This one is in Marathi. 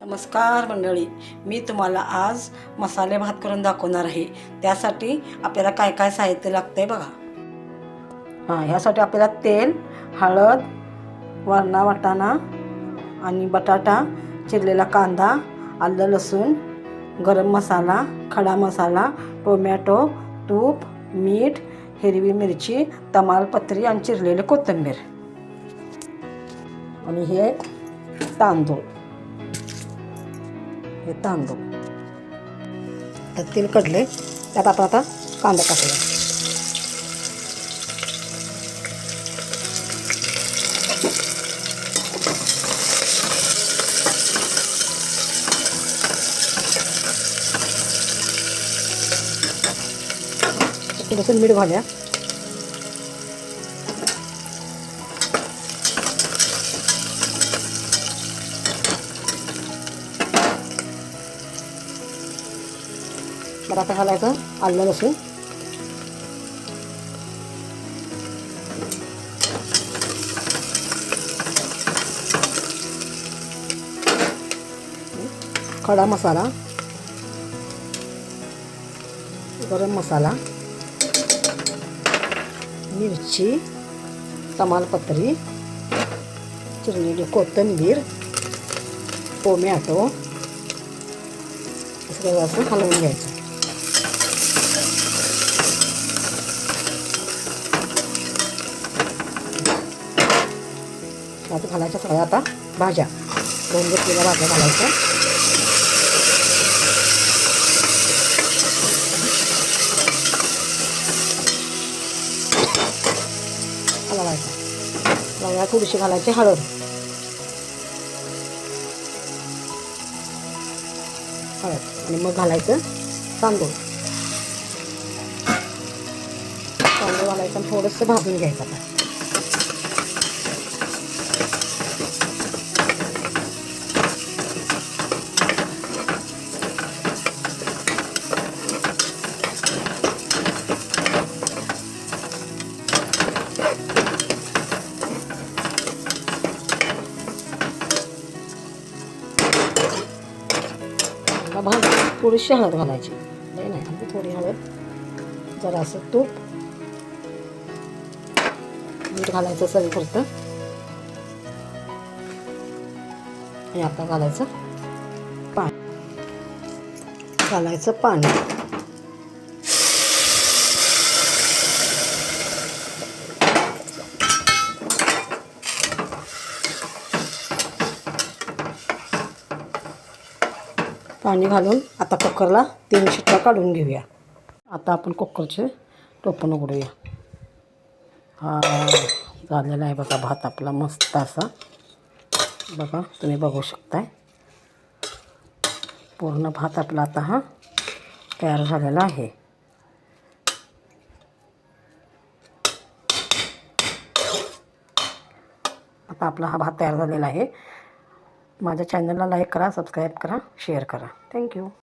नमस्कार मंडळी, मी तुम्हाला आज मसाले भात करून दाखवणार आहे. त्यासाठी आपल्याला काय काय साहित्य लागतंय बघा. ह्यासाठी आपल्याला तेल, हळद, वारणा वाटाणा आणि बटाटा, चिरलेला कांदा, आलं लसूण, गरम मसाला, खडा मसाला, टोमॅटो, तूप, मीठ, हिरवी मिरची, तमालपत्री आणि चिरलेले कोथिंबीर. आणि हे तांदूळ. हे तांदूळ तर तेल कढले, त्यात आपण आता कांदा टाकूया. थोडंसं मीठ घालूया. आता घालायचं आलं लसूण, खडा मसाला, गरम मसाला, मिरची, तमालपत्री, चिरलेली कोथिंबीर, टोमॅटो सगळं असं हलवून घ्यायचं. त्यात घालायच्या सगळ्या आता भाज्या, 2 घेतलेल्या भाज्या घालायच्या. हलवायच्या. थोडीशी घालायची हळद. आणि मग घालायचं तांदूळ. तांदूळ घालायचं आणि थोडंसं भाजून घ्यायचं. आता थोडीशी हळद घालायची, नाही थोडी हळद, जरासं तूप, मीठ घालायचं चवीपुरतं. आणि आता घालायचं पाणी. पाणी घालून आता कुकरला 3 शिट्ट्या काढून घेऊया. आता आपण कुकरचे टोपण उघडूया. झालेला आहे बघा भात आपला मस्त असा. बघा, तुम्ही बघू शकताय पूर्ण भात आपला आता हा तयार झालेला आहे. आता आपला हा भात तयार झालेला आहे. माझ्या चॅनलला लाईक करा, सबस्क्राईब करा, शेअर करा. थँक्यू.